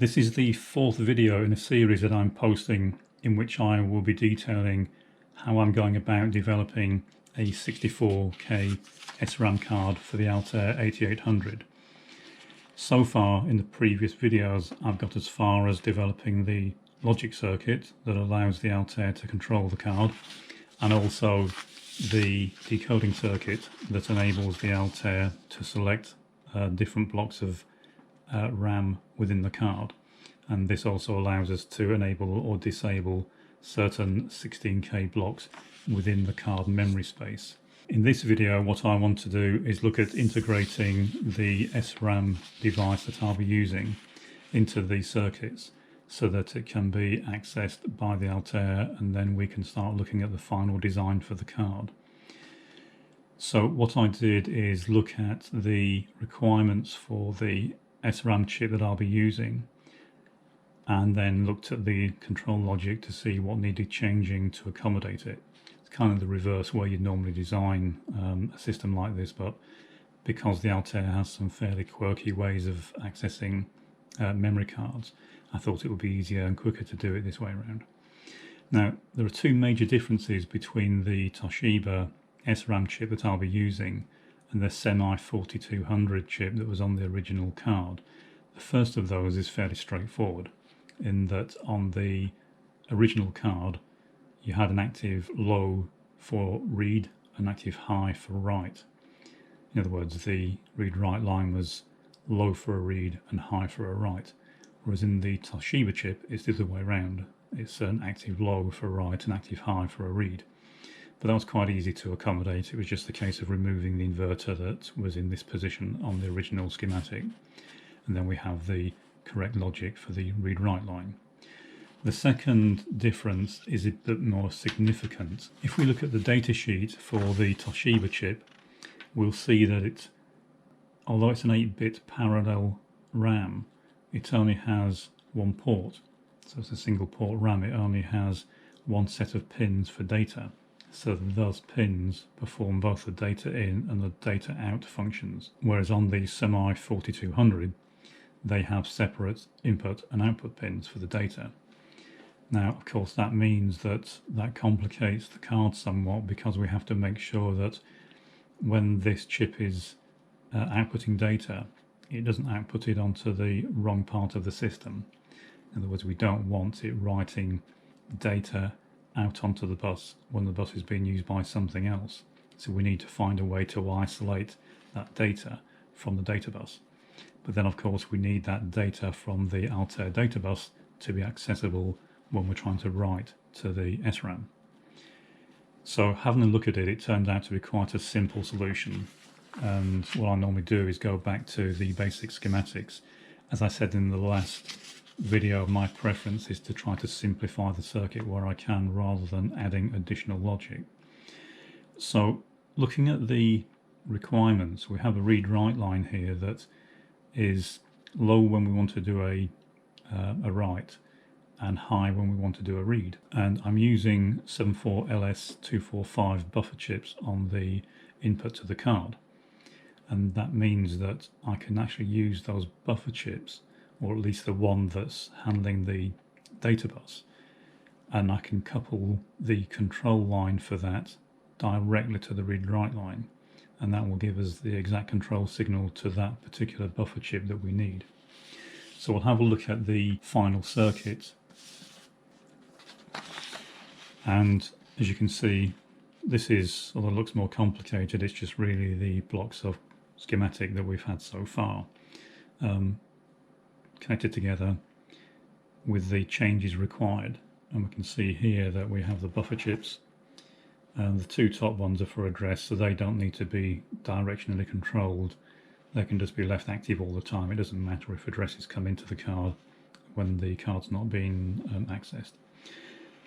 This is the fourth video in a series that I'm posting in which I will be detailing how I'm going about developing a 64k SRAM card for the Altair 8800. So far in the previous videos I've got as far as developing the logic circuit that allows the Altair to control the card, and also the decoding circuit that enables the Altair to select different blocks of RAM within the card, and this also allows us to enable or disable certain 16k blocks within the card memory space. In this video what I want to do is look at integrating the SRAM device that I'll be using into these circuits so that it can be accessed by the Altair, and then we can start looking at the final design for the card. So what I did is look at the requirements for the SRAM chip that I'll be using, and then looked at the control logic to see what needed changing to accommodate it. It's kind of the reverse way you'd normally design a system like this, but because the Altair has some fairly quirky ways of accessing memory cards, I thought it would be easier and quicker to do it this way around. Now, there are two major differences between the Toshiba SRAM chip that I'll be using and the Semi 4200 chip that was on the original card. The first of those is fairly straightforward, in that on the original card you had an active low for read and active high for write. In other words, the read-write line was low for a read and high for a write, whereas in the Toshiba chip it's the other way around. It's an active low for write and active high for a read. But that was quite easy to accommodate. It was just a case of removing the inverter that was in this position on the original schematic, and then we have the correct logic for the read-write line. The second difference is a bit more significant. If we look at the datasheet for the Toshiba chip, we'll see that although it's an 8-bit parallel RAM, it only has one port. So it's a single port RAM. It only has one set of pins for data. So those pins perform both the data in and the data out functions, whereas on the Semi 4200 they have separate input and output pins for the data. Now, of course, that means that complicates the card somewhat, because we have to make sure that when this chip is outputting data, it doesn't output it onto the wrong part of the system. In other words, we don't want it writing data out onto the bus when the bus is being used by something else. So we need to find a way to isolate that data from the data bus. But then of course we need that data from the Altair data bus to be accessible when we're trying to write to the SRAM. So having a look at it, it turned out to be quite a simple solution. And what I normally do is go back to the basic schematics. As I said in the last video, my preference is to try to simplify the circuit where I can, rather than adding additional logic. So looking at the requirements, we have a read-write line here that is low when we want to do a write and high when we want to do a read. And I'm using 74LS245 buffer chips on the input to the card. And that means that I can actually use those buffer chips, or at least the one that's handling the data bus, and I can couple the control line for that directly to the read-write line, and that will give us the exact control signal to that particular buffer chip that we need. So we'll have a look at the final circuit, and as you can see, this is, although it looks more complicated, it's just really the blocks of schematic that we've had so far, connected together with the changes required. And we can see here that we have the buffer chips, and the two top ones are for address, so they don't need to be directionally controlled. They can just be left active all the time. It doesn't matter if addresses come into the card when the card's not being accessed.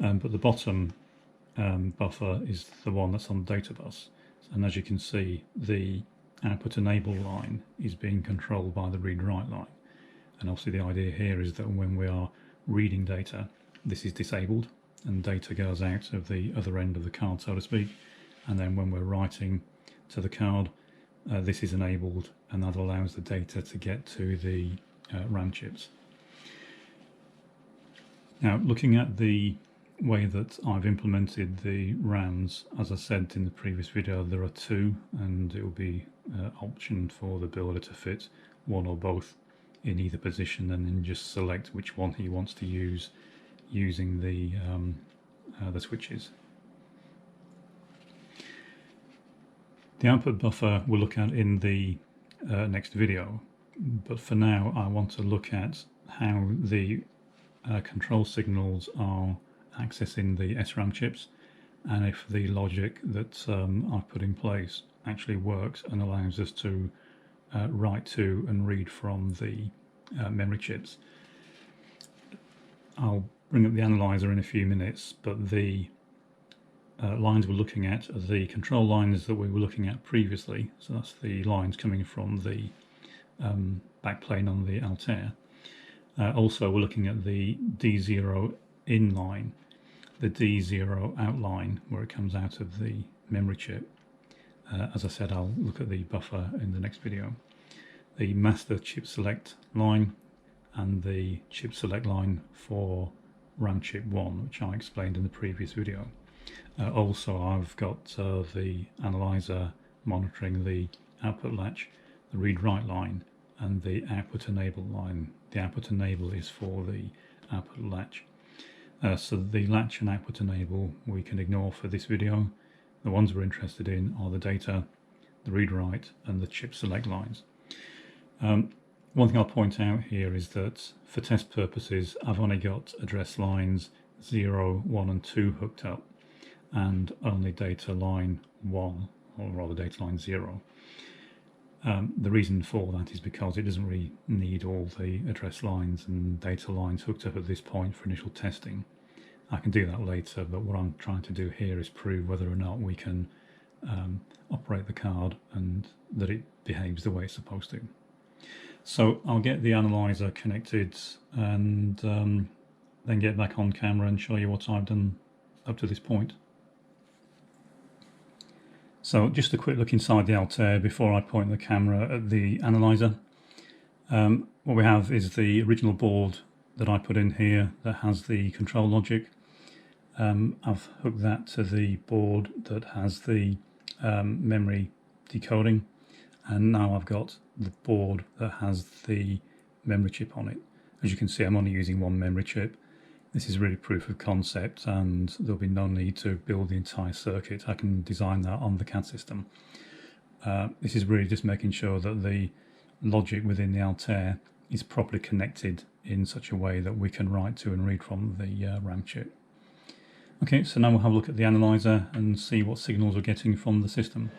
But the bottom buffer is the one that's on the data bus, and as you can see, the output enable line is being controlled by the read-write line. And obviously the idea here is that when we are reading data, this is disabled and data goes out of the other end of the card, so to speak. And then when we're writing to the card, this is enabled, and that allows the data to get to the RAM chips. Now, looking at the way that I've implemented the RAMs, as I said in the previous video, there are two, and it will be option for the builder to fit one or both in either position, and then just select which one he wants to use using the switches. The output buffer we'll look at in the next video, but for now I want to look at how the control signals are accessing the SRAM chips, and if the logic that I've put in place actually works and allows us to write to and read from the memory chips. I'll bring up the analyzer in a few minutes, but the lines we're looking at are the control lines that we were looking at previously. So that's the lines coming from the backplane on the Altair. Also, we're looking at the D0 in line, the D0 out line where it comes out of the memory chip. As I said, I'll look at the buffer in the next video. The master chip select line and the chip select line for RAM chip 1, which I explained in the previous video. Also, I've got the analyzer monitoring the output latch, the read-write line, and the output enable line. The output enable is for the output latch. So the latch and output enable we can ignore for this video. The ones we're interested in are the data, the read-write, and the chip select lines. One thing I'll point out here is that for test purposes I've only got address lines 0, 1 and 2 hooked up, and only data line 1, or rather data line 0. The reason for that is because it doesn't really need all the address lines and data lines hooked up at this point for initial testing. I can do that later, but what I'm trying to do here is prove whether or not we can operate the card and that it behaves the way it's supposed to. So I'll get the analyzer connected and then get back on camera and show you what I've done up to this point. So just a quick look inside the Altair before I point the camera at the analyzer. What we have is the original board that I put in here that has the control logic. I've hooked that to the board that has the memory decoding, and now I've got the board that has the memory chip on it. As you can see, I'm only using one memory chip. This is really proof of concept, and there'll be no need to build the entire circuit. I can design that on the CAD system. This is really just making sure that the logic within the Altair is properly connected in such a way that we can write to and read from the RAM chip. Okay, so now we'll have a look at the analyzer and see what signals we're getting from the system.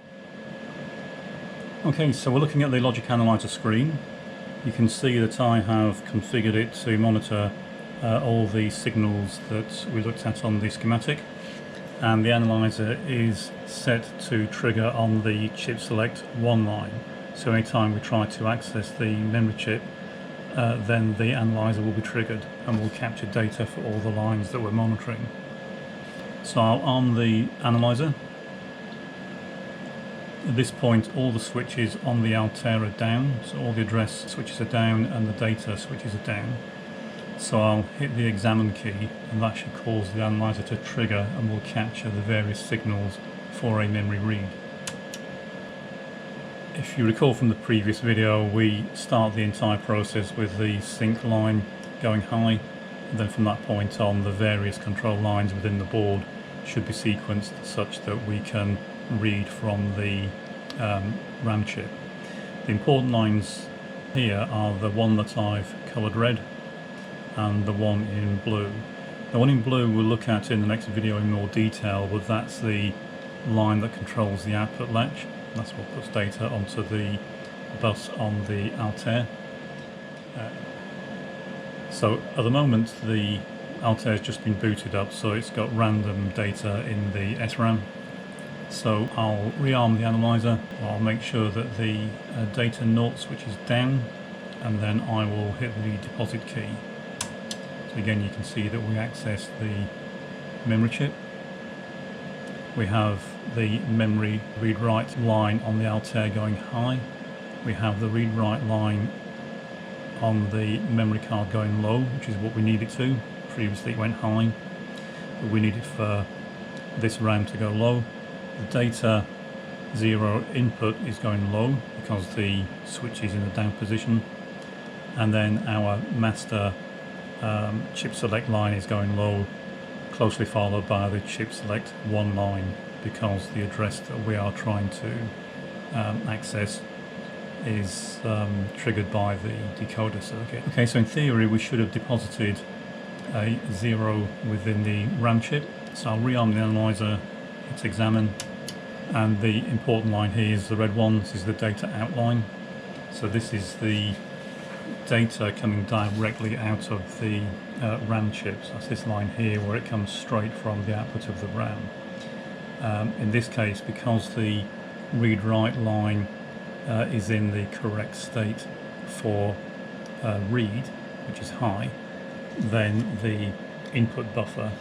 Okay, so we're looking at the logic analyzer screen. You can see that I have configured it to monitor all the signals that we looked at on the schematic, and the analyzer is set to trigger on the chip select 1 line. So anytime we try to access the memory chip, then the analyzer will be triggered and will capture data for all the lines that we're monitoring. So I'll arm the analyzer. At this point all the switches on the Altair are down, so all the address switches are down and the data switches are down. So I'll hit the examine key and that should cause the analyzer to trigger and will capture the various signals for a memory read. If you recall from the previous video, we start the entire process with the sync line going high, and then from that point on the various control lines within the board should be sequenced such that we can read from the RAM chip. The important lines here are the one that I've coloured red and the one in blue. The one in blue we'll look at in the next video in more detail, but that's the line that controls the output latch. That's what puts data onto the bus on the Altair. So at the moment the Altair's just been booted up, so it's got random data in the SRAM. So I'll rearm the analyzer. I'll make sure that the data naught switch is down, and then I will hit the deposit key. So again you can see that we access the memory chip. We have the memory read-write line on the Altair going high. We have the read-write line on the memory card going low, which is what we need it to previously it went high, but we need it for this RAM to go low. The data 0 input is going low because the switch is in the down position, and then our master chip select line is going low, closely followed by the chip select 1 line, because the address that we are trying to access is triggered by the decoder circuit. Okay, so in theory we should have deposited a 0 within the RAM chip. So I'll rearm the analyzer, hit examine, and the important line here is the red one. This is the data outline. So this is the data coming directly out of the RAM chips. That's this line here where it comes straight from the output of the RAM. In this case, because the read-write line is in the correct state for read, which is high, then the input buffer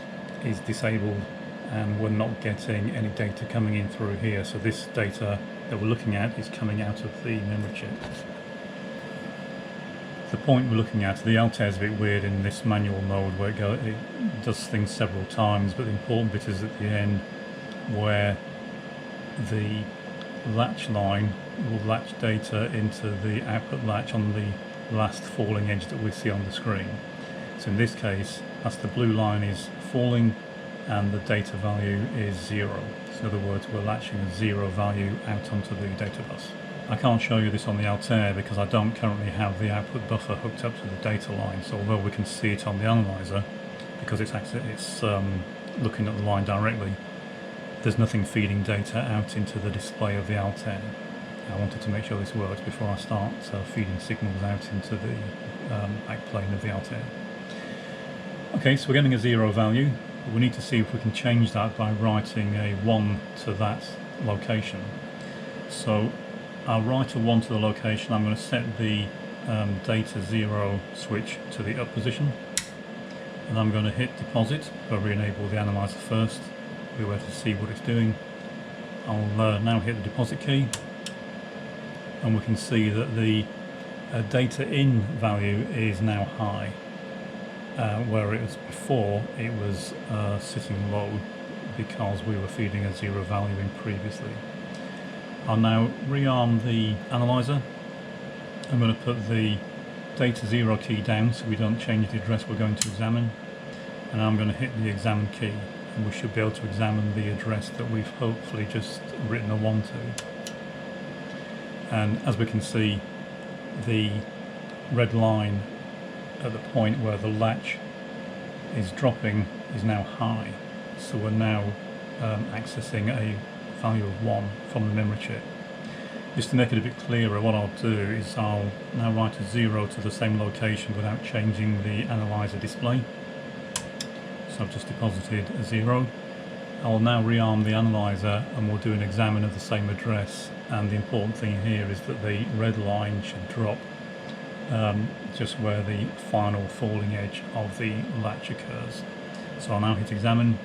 is disabled and we're not getting any data coming in through here. So this data that we're looking at is coming out of the memory chip. The point we're looking at, the Altair is a bit weird in this manual mode where it does things several times, but the important bit is at the end where the latch line will latch data into the output latch on the last falling edge that we see on the screen. So in this case, as the blue line is falling and the data value is 0. So in other words, we're latching a 0 value out onto the data bus. I can't show you this on the Altair because I don't currently have the output buffer hooked up to the data line. So although we can see it on the analyzer, because it's looking at the line directly, there's nothing feeding data out into the display of the Altair. I wanted to make sure this works before I start feeding signals out into the back plane of the Altair. Okay, so we're getting a 0 value, but we need to see if we can change that by writing a 1 to that location. So I'll write a 1 to the location. I'm going to set the data 0 switch to the up position, and I'm going to hit deposit. I'll re-enable the analyzer first. We'll be able to see what it's doing. I'll now hit the deposit key, and we can see that the data in value is now high, where it was before it was sitting low because we were feeding a 0 value in previously. I'll now rearm the analyzer. I'm going to put the data 0 key down so we don't change the address we're going to examine, and I'm going to hit the examine key, and we should be able to examine the address that we've hopefully just written a 1 to. And as we can see, the red line at the point where the latch is dropping is now high, so we're now accessing a value of 1 from the memory chip. Just to make it a bit clearer, what I'll do is I'll now write a 0 to the same location without changing the analyzer display. So I've just deposited a 0. I will now rearm the analyzer and we'll do an examine of the same address, and the important thing here is that the red line should drop just where the final falling edge of the latch occurs. So I'll now hit examine,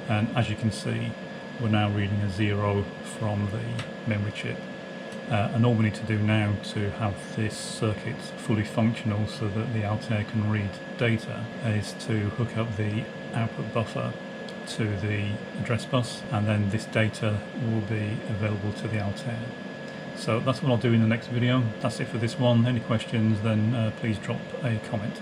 and as you can see, we're now reading a 0 from the memory chip. And all we need to do now to have this circuit fully functional so that the Altair can read data is to hook up the output buffer to the address bus, and then this data will be available to the Altair. So that's what I'll do in the next video. That's it for this one. Any questions, then please drop a comment.